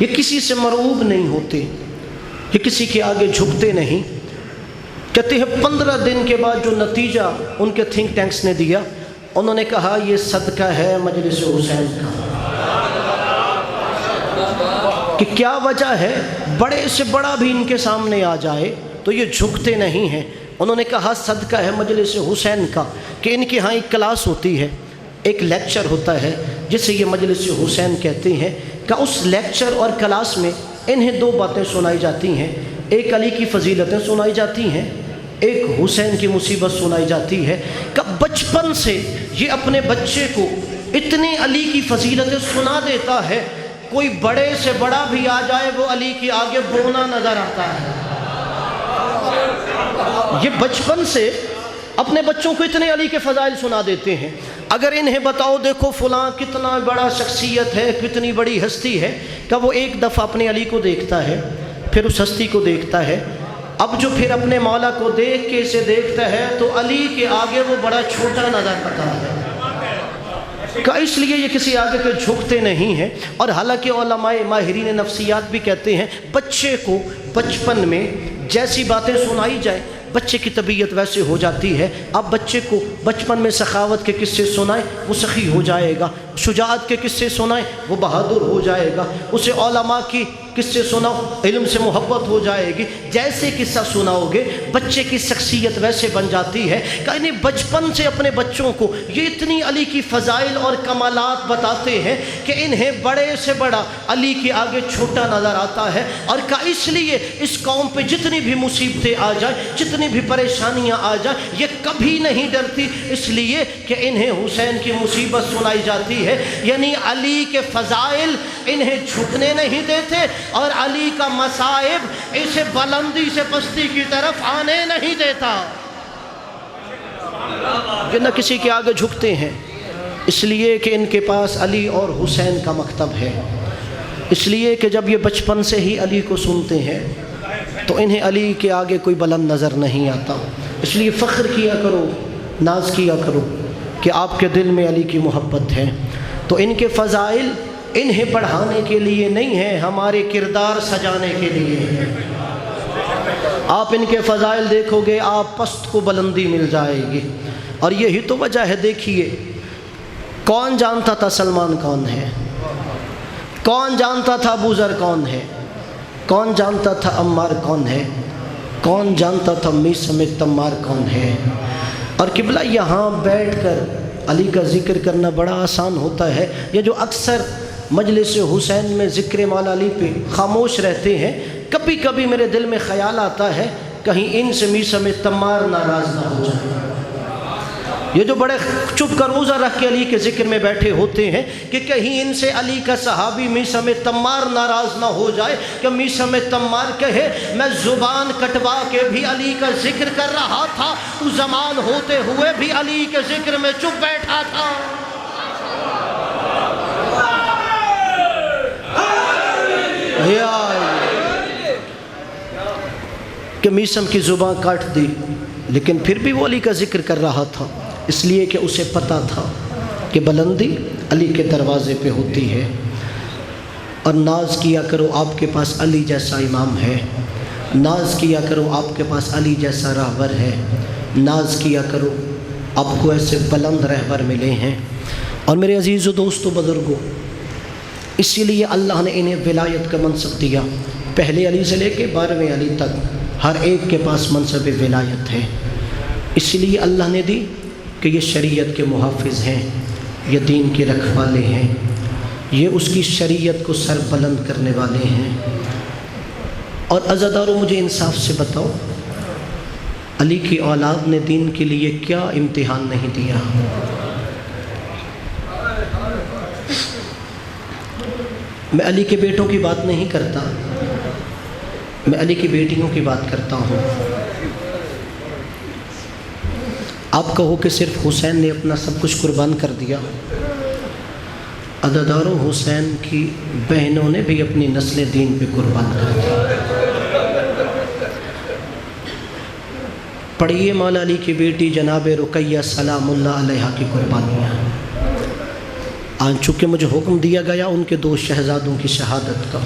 یہ کسی سے مرعوب نہیں ہوتے، یہ کسی کے آگے جھکتے نہیں۔ کہتے ہیں 15 دن کے بعد جو نتیجہ ان کے تھنک ٹینکس نے دیا، انہوں نے کہا یہ صدقہ ہے مجلس حسین کا۔ کہ کیا وجہ ہے؟ بڑے سے بڑا بھی ان کے سامنے آ جائے تو یہ جھکتے نہیں ہیں۔ انہوں نے کہا صدقہ ہے مجلس حسین کا، کہ ان کے ہاں ایک کلاس ہوتی ہے، ایک لیکچر ہوتا ہے جسے یہ مجلس حسین کہتے ہیں، کہ اس لیکچر اور کلاس میں انہیں 2 باتیں سنائی جاتی ہیں، ایک علی کی فضیلتیں سنائی جاتی ہیں، ایک حسین کی مصیبت سنائی جاتی ہے۔ کہ بچپن سے یہ اپنے بچے کو اتنی علی کی فضیلتیں سنا دیتا ہے، کوئی بڑے سے بڑا بھی آ جائے وہ علی کے آگے بونا نظر آتا ہے۔ یہ بچپن سے اپنے بچوں کو اتنے علی کے فضائل سنا دیتے ہیں۔ اگر انہیں بتاؤ دیکھو فلاں کتنا بڑا شخصیت ہے، کتنی بڑی ہستی ہے، کہ وہ ایک دفعہ اپنے علی کو دیکھتا ہے، پھر اس ہستی کو دیکھتا ہے، اب جو پھر اپنے مولا کو دیکھ کے اسے دیکھتا ہے تو علی کے آگے وہ بڑا چھوٹا نظر آتا ہے۔ کہ اس لیے یہ کسی آگے کے جھکتے نہیں ہیں۔ اور حالانکہ علماء ماہرین نفسیات بھی کہتے ہیں بچے کو بچپن میں جیسی باتیں سنائی جائیں بچے کی طبیعت ویسے ہو جاتی ہے۔ آپ بچے کو بچپن میں سخاوت کے قصے سنائیں وہ سخی ہو جائے گا، شجاعت کے قصے سنائیں وہ بہادر ہو جائے گا، اسے علماء کی قصے سناؤ علم سے محبت ہو جائے گی۔ جیسے قصہ سناؤ گے بچے کی شخصیت ویسے بن جاتی ہے۔ کہ انہیں بچپن سے اپنے بچوں کو یہ اتنی علی کی فضائل اور کمالات بتاتے ہیں کہ انہیں بڑے سے بڑا علی کے آگے چھوٹا نظر آتا ہے۔ اور کہ اس لیے اس قوم پہ جتنی بھی مصیبتیں آ جائیں، جتنی بھی پریشانیاں آ جائیں، یہ کبھی نہیں ڈرتی، اس لیے کہ انہیں حسین کی مصیبت سنائی جاتی ہے۔ یعنی علی کے فضائل انہیں جھکنے نہیں دیتے، اور علی کا مصائب اسے بلندی سے پستی کی طرف آنے نہیں دیتا۔ یہ نہ کسی کے آگے جھکتے ہیں، اس لیے کہ ان کے پاس علی اور حسین کا مکتب ہے۔ اس لیے کہ جب یہ بچپن سے ہی علی کو سنتے ہیں تو انہیں علی کے آگے کوئی بلند نظر نہیں آتا۔ اس لیے فخر کیا کرو، ناز کیا کرو کہ آپ کے دل میں علی کی محبت ہے۔ تو ان کے فضائل انہیں بڑھانے کے لیے نہیں ہیں، ہمارے کردار سجانے کے لیے۔ آپ ان کے فضائل دیکھو گے آپ پست کو بلندی مل جائے گی۔ اور یہی تو وجہ ہے، دیکھیے کون جانتا تھا سلمان کون ہے، کون جانتا تھا ابو ذر کون ہے، کون جانتا تھا عمار کون ہے، کون جانتا تھا میثم تمار کون ہے۔ اور قبلہ یہاں بیٹھ کر علی کا ذکر کرنا بڑا آسان ہوتا ہے، یہ جو اکثر مجلس حسین میں ذکر مولا علی پہ خاموش رہتے ہیں، کبھی کبھی میرے دل میں خیال آتا ہے کہیں ان سے میثم تمار ناراض نہ ہو جائے۔ یہ جو بڑے چپ کر روزہ رکھ کے علی کے ذکر میں بیٹھے ہوتے ہیں کہ کہیں ان سے علی کا صحابی میثم تمار ناراض نہ ہو جائے، کہ میثم تمار کہے میں زبان کٹوا کے بھی علی کا ذکر کر رہا تھا، تو زمان ہوتے ہوئے بھی علی کے ذکر میں چپ بیٹھا تھا۔ کہ میثم کی زبان کاٹ دی لیکن پھر بھی وہ علی کا ذکر کر رہا تھا، اس لیے کہ اسے پتہ تھا کہ بلندی علی کے دروازے پہ ہوتی ہے۔ اور ناز کیا کرو آپ کے پاس علی جیسا امام ہے، ناز کیا کرو آپ کے پاس علی جیسا راہبر ہے، ناز کیا کرو آپ کو ایسے بلند رہبر ملے ہیں۔ اور میرے عزیز و دوستو بزرگوں، اسی لیے اللہ نے انہیں ولایت کا منصب دیا۔ پہلے علی سے لے کے 12ویں علی تک ہر ایک کے پاس منصب ولایت ہے، اس لیے اللہ نے دی کہ یہ شریعت کے محافظ ہیں، یہ دین کے رکھوالے ہیں، یہ اس کی شریعت کو سر بلند کرنے والے ہیں۔ اور عزاداروں مجھے انصاف سے بتاؤ، علی کی اولاد نے دین کے لیے کیا امتحان نہیں دیا؟ میں علی کے بیٹوں کی بات نہیں کرتا، میں علی کی بیٹیوں کی بات کرتا ہوں۔ آپ کہو کہ صرف حسین نے اپنا سب کچھ قربان کر دیا، عزاداروں حسین کی بہنوں نے بھی اپنی نسل دین پہ قربان کر دی۔ پڑھیے مولا علی کی بیٹی جناب رقیہ سلام اللہ علیہا کی قربانیاں۔ آج چونکہ مجھے حکم دیا گیا ان کے 2 شہزادوں کی شہادت کا،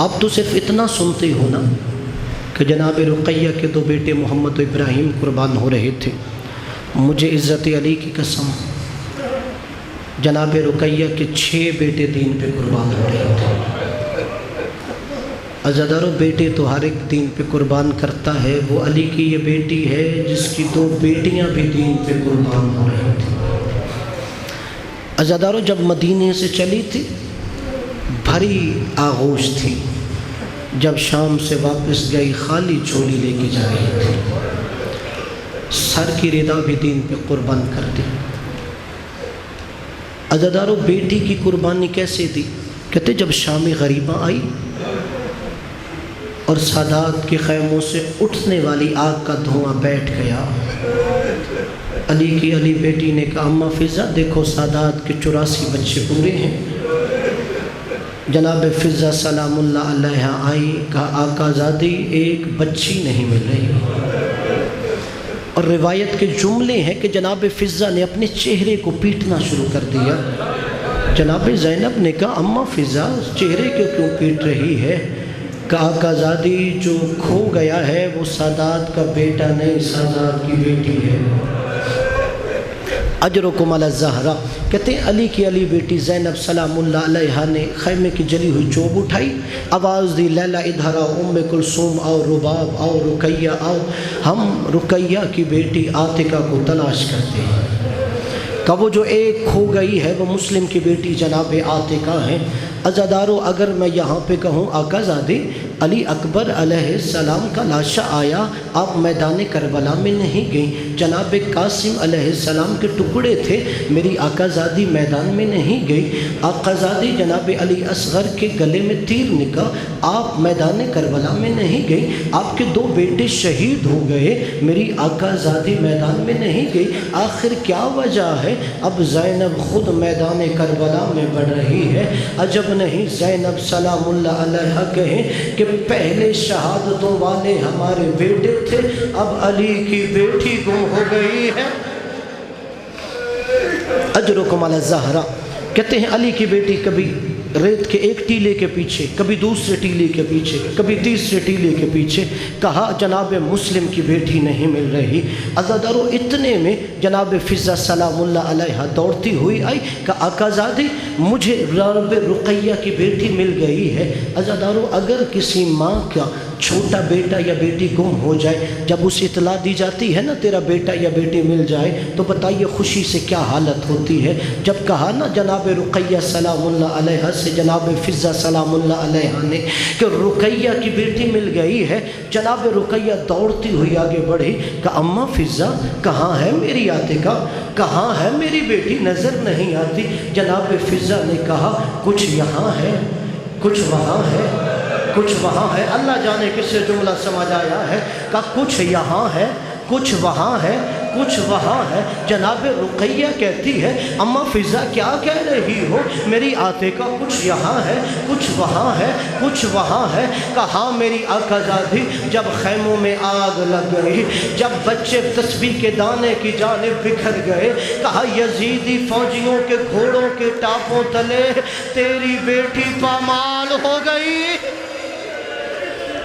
آپ تو صرف اتنا سنتے ہو نا کہ جناب رقیہ کے 2 بیٹے محمد و ابراہیم قربان ہو رہے تھے۔ مجھے عزت علی کی قسم، جناب رقیہ کے 6 بیٹے دین پہ قربان ہو رہے تھے۔ عزادارو، بیٹے تو ہر ایک دین پہ قربان کرتا ہے، وہ علی کی یہ بیٹی ہے جس کی 2 بیٹیاں بھی دین پہ قربان ہو رہی تھیں۔ عزادارو، جب مدینے سے چلی تھی بھری آغوش تھی، جب شام سے واپس گئی خالی چولی لے کے جا رہی تھی، سر کی ردا بھی دین پہ قربان کر دی۔ عزادارو، بیٹی کی قربانی کیسے دی؟ کہتے جب شام غریبہ آئی اور سادات کے خیموں سے اٹھنے والی آگ کا دھواں بیٹھ گیا، علی کی علی بیٹی نے کہا اماں فضہ دیکھو سادات کے 84 بچے پورے ہیں۔ جناب فضہ سلام اللہ علیہ آئی، کہا آقا زادی ایک بچی نہیں مل رہی، اور روایت کے جملے ہیں کہ جناب فضہ نے اپنے چہرے کو پیٹنا شروع کر دیا۔ جناب زینب نے کہا اماں فضہ چہرے کو کیوں پیٹ رہی ہے؟ کہا آقا زادی جو کھو گیا ہے وہ سادات کا بیٹا نہیں، سادات کی بیٹی ہے۔ اجرکم علی الزہرا، کہتے ہیں علی کی علی بیٹی زینب سلام اللہ علیہا نے خیمے کی جلی ہوئی چوب اٹھائی، آواز دی لیلا ادھر آؤ، ام کلثوم آؤ، رباب آؤ، رقیہ آؤ، ہم رقیہ کی بیٹی عاتقہ کو تلاش کرتے ہیں۔ کہ وہ جو ایک کھو گئی ہے وہ مسلم کی بیٹی جناب عاتقہ ہیں۔ عزادارو، اگر میں یہاں پہ کہوں آقا زادی علی اکبر علیہ السلام کا لاشا آیا، آپ میدان کربلا میں نہیں گئیں، جناب قاسم علیہ السلام کے ٹکڑے تھے، میری آقا زادی میدان میں نہیں گئی، آقا زادی جناب علی اصغر کے گلے میں تیر نکلا، آپ میدان کربلا میں نہیں گئی، آپ کے 2 بیٹے شہید ہو گئے، میری آقا زادی میدان میں نہیں گئی، آخر کیا وجہ ہے؟ اب زینب خود میدان کربلا میں بڑھ رہی ہے۔ عجب نہیں زینب سلام اللہ علیہ کہیں کہ پہلے شہادتوں والے ہمارے بیٹے تھے، اب علی کی بیٹی گم ہو گئی ہے۔ اجرکم علی الزہرا، کہتے ہیں علی کی بیٹی کبھی ریت کے ایک ٹیلے کے پیچھے، کبھی دوسرے ٹیلے کے پیچھے، کبھی تیسرے ٹیلے کے پیچھے، کہا جناب مسلم کی بیٹی نہیں مل رہی۔ عزادارو، اتنے میں جناب فضہ سلام اللہ علیہ دوڑتی ہوئی آئی کہ آقا زادی مجھے رب رقیہ کی بیٹی مل گئی ہے۔ عزادارو، اگر کسی ماں کا چھوٹا بیٹا یا بیٹی گم ہو جائے، جب اسے اطلاع دی جاتی ہے نا تیرا بیٹا یا بیٹی مل جائے، تو بتائیے خوشی سے کیا حالت ہوتی ہے۔ جب کہا نا جناب رقیہ سلام اللہ علیہ سے جناب فضہ سلام اللہ علیہ نے کہ رقیہ کی بیٹی مل گئی ہے، جناب رقیہ دوڑتی ہوئی آگے بڑھی کہ اماں فضہ کہاں ہے میری عاتقہ، کہاں ہے میری بیٹی، نظر نہیں آتی۔ جناب فضہ نے کہا کچھ یہاں ہے، کچھ وہاں ہے، کچھ وہاں ہے، اللہ جانے کس سے جملہ سمجھ آیا ہے، کہ کچھ یہاں ہے، کچھ وہاں ہے، کچھ وہاں ہے۔ جناب رقیہ کہتی ہے اماں فضہ کیا کہہ رہی ہو، میری عاتقہ کچھ یہاں ہے، کچھ وہاں ہے، کچھ وہاں ہے۔ کہا میری آقا زادی جب خیموں میں آگ لگ گئی، جب بچے تسبیح کے دانے کی جانب بکھر گئے، کہا یزیدی فوجیوں کے گھوڑوں کے ٹاپوں تلے تیری بیٹی پامال ہو گئی۔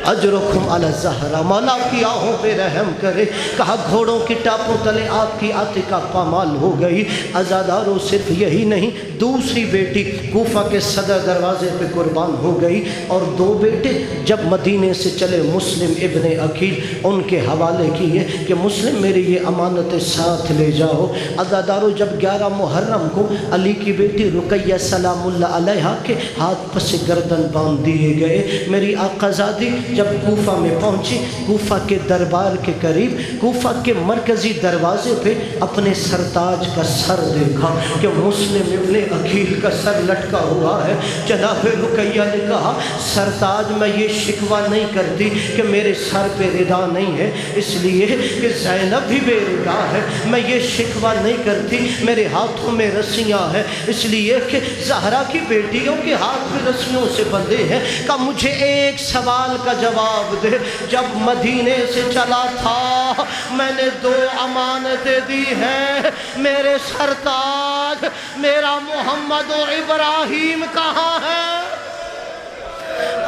اجرکم علی الزہرا، مولا کی آہوں پہ رحم کرے۔ کہا گھوڑوں کی ٹاپوں تلے آپ کی عاتقہ پامال ہو گئی۔ عزادارو، صرف یہی نہیں، دوسری بیٹی کوفہ کے صدر دروازے پہ قربان ہو گئی، اور 2 بیٹے جب مدینے سے چلے مسلم ابن عقیل ان کے حوالے کیے کہ مسلم میری یہ امانت ساتھ لے جاؤ۔ عزادارو، جب 11 محرم کو علی کی بیٹی رقیہ سلام اللہ علیہ کے ہاتھ پس گردن باندھ دیے گئے، میری آقا زادی جب کوفہ میں پہنچی، کوفہ کے دربار کے قریب، کوفہ کے مرکزی دروازے پہ اپنے سرتاج کا سر دیکھا کہ مسلم ابن عقیل کا سر لٹکا ہوا ہے۔ جناب رقیہ نے کہا سرتاج میں یہ شکوہ نہیں کرتی کہ میرے سر پہ ردا نہیں ہے، اس لیے کہ زینب بھی بے ردا ہے، میں یہ شکوہ نہیں کرتی میرے ہاتھوں میں رسیاں ہیں، اس لیے کہ زہرا کی بیٹیوں کے ہاتھ میں رسیوں سے بندھے ہیں۔ کہ مجھے ایک سوال کا جواب دے، جب مدینے سے چلا تھا میں نے 2 امانتیں دی ہیں، میرے سرتاج میرا محمد و ابراہیم کہاں ہے؟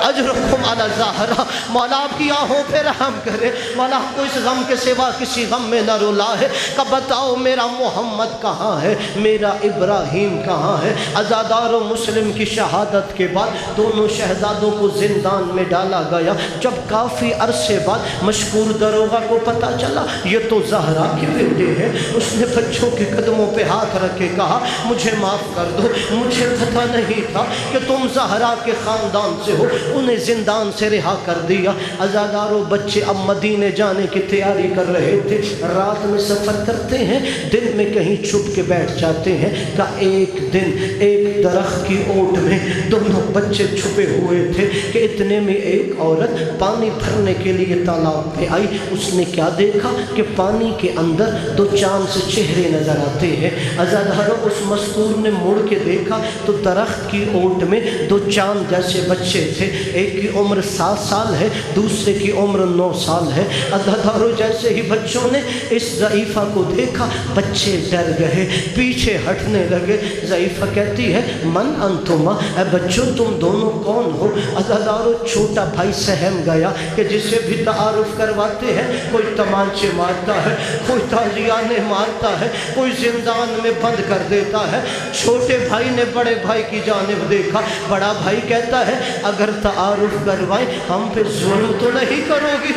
اجرکم علی زہرا، مولا آپ کی آنکھوں پہ رحم کرے، مولا آپ کو اس غم کے سوا کسی غم میں نہ رلائے کہ بتاؤ میرا محمد کہاں ہے، میرا ابراہیم کہاں ہے؟ عزادار و مسلم کی شہادت کے بعد دونوں شہزادوں کو زندان میں ڈالا گیا۔ جب کافی عرصے بعد مشکور دروغہ کو پتہ چلا یہ تو زہرا کے بیٹے ہیں، اس نے بچوں کے قدموں پہ ہاتھ رکھ کے کہا مجھے معاف کر دو، مجھے پتہ نہیں تھا کہ تم زہرا کے خاندان سے ہو۔ انہیں زندان سے رہا کر دیا۔ عزاداروں بچے اب مدینے جانے کی تیاری کر رہے تھے، رات میں سفر کرتے ہیں، دن میں کہیں چھپ کے بیٹھ جاتے ہیں۔ کہ ایک دن ایک درخت کی اوٹ میں دونوں بچے چھپے ہوئے تھے کہ اتنے میں ایک عورت پانی بھرنے کے لیے تالاب پہ آئی۔ اس نے کیا دیکھا کہ پانی کے اندر 2 چاند سے چہرے نظر آتے ہیں۔ عزاداروں اس مستور نے مڑ کے دیکھا تو درخت کی اوٹ میں 2 چاند جیسے بچے تھے، ایک کی عمر 7 سال ہے، دوسرے کی عمر 9 سال ہے۔ عزاداروں جیسے ہی بچوں نے اس ضعیفہ کو دیکھا بچے ڈر گئے، پیچھے ہٹنے لگے۔ ضعیفہ کہتی ہے من انتما، اے بچوں تم دونوں کون ہو؟ عزاداروں چھوٹا بھائی سہم گیا کہ جسے بھی تعارف کرواتے ہیں کوئی تمانچے مارتا ہے، کوئی تازیانے مارتا ہے، کوئی زندان میں بند کر دیتا ہے۔ چھوٹے بھائی نے بڑے بھائی کی جانب دیکھا، بڑا بھائی کہتا ہے اگر تعارف کروائیں ہم پہ ظلم تو نہیں کرو گی؟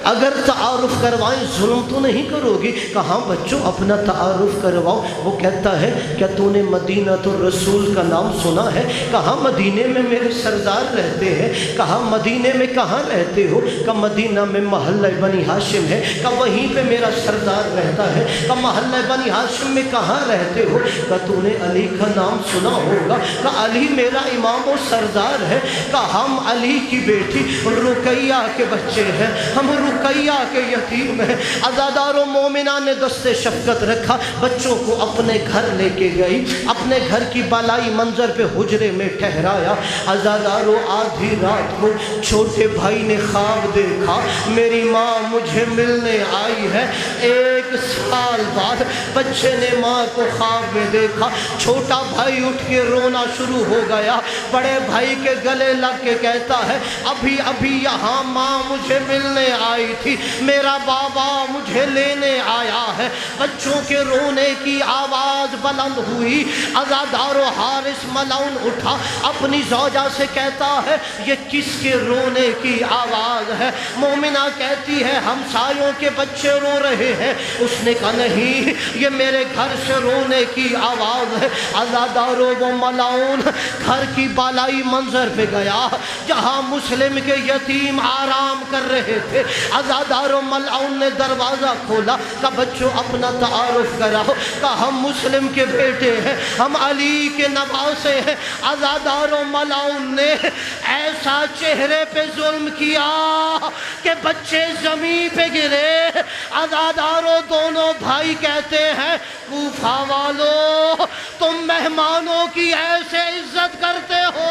اگر تعارف کروائیں ظلم تو نہیں کرو گی؟ کہاں بچوں اپنا تعارف کرواؤ۔ وہ کہتا ہے کیا تو نے مدینہ الرسول کا نام سنا ہے؟ کہاں مدینے میں میرے سردار رہتے ہیں؟ کہاں مدینے میں کہاں رہتے ہو؟ کہ مدینہ میں محلہ بنی ہاشم ہے، کہ وہیں پہ میرا سردار رہتا ہے۔ کہ محلہ بنی ہاشم میں کہاں رہتے ہو؟ کہ تو نے علی کا نام سنا ہوگا، کہ علی میرا امام و سردار ہے۔ کہ ہم علی کی بیٹی رقیہ کے بچے ہیں، ہم رقیہ کے یتیم ہیں۔ عزادار و مومنہ نے دست شفقت رکھا، بچوں کو اپنے گھر لے کے گئی، اپنے گھر کی بالائی منظر پہ حجرے میں ٹھہرایا۔ عزادار و آدھی رات کو چھوٹے بھائی نے خواب دیکھا میری ماں مجھے ملنے آئی ہے۔ 1 سال بعد بچے نے ماں کو خواب میں دیکھا، چھوٹا بھائی اٹھ کے رونا شروع ہو گیا، بڑے بھائی کے گلے لگ کے کہتا ہے ابھی ابھی یہاں ماں مجھے ملنے آئی تھی، میرا بابا مجھے لینے آیا ہے۔ بچوں کے رونے کی آواز بلند ہوئی، عزادار و حارث ملعون اٹھا، اپنی زوجہ سے کہتا ہے یہ کس کے رونے کی آواز ہے؟ مومنہ کہتی ہے ہمسایوں کے بچے رو رہے ہیں۔ اس نے کہا نہیں یہ میرے گھر سے رونے کی آواز ہے۔ عزادار و ملعون گھر کی بالائی منظر پہ گیا جہاں مسلم کے یتیم آرام کر رہے تھے۔ عزادار و ملعون نے دروازہ کھولا کہ بچوں اپنا تعارف کراؤ، کہ ہم مسلم کے بیٹے ہیں، ہم علی کے نواسے ہیں۔ عزادار و ملعون نے ایسا چہرے پہ ظلم کیا کہ بچے زمین پہ گرے۔ عزادار و دونوں بھائی کہتے ہیں کوفہ والو تم مہمانوں کی ایسے عزت کرتے ہو؟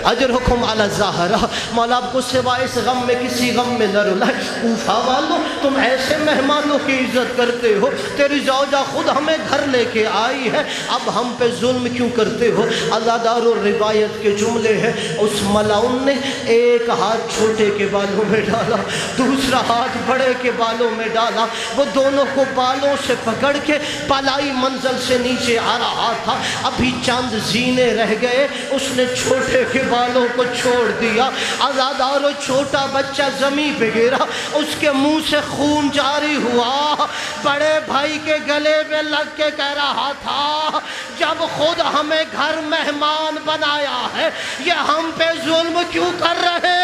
اجرکم علی زہرا، مولا آپ کو سوائے اس غم میں کسی غم میں نہ رلائے۔ کوفہ والو تم ایسے مہمانوں کی عزت کرتے ہو، تیری زوجہ خود ہمیں گھر لے کے آئی ہے، اب ہم پہ ظلم کیوں کرتے ہو؟ عزادار و روایت کے جملے ہیں اس ملعون نے ایک ہاتھ چھوٹے کے بالوں میں ڈالا، دوسرا ہاتھ بڑے کے بالوں میں ڈالا، وہ دونوں کو بالوں سے پکڑ کے بالائی منزل سے نیچے آ رہا تھا۔ ابھی چند زینے رہ گئے، اس نے چھوٹے کے بالوں کو چھوڑ دیا۔ عزادار و چھوٹا بچہ زمین پہ گرا، اس کے منہ سے خون جاری ہوا، بڑے بھائی کے گلے میں لگ کے کہہ رہا تھا جب خود ہمیں گھر مہمان بنایا ہے یہ ہم پہ ظلم کیوں کر رہے؟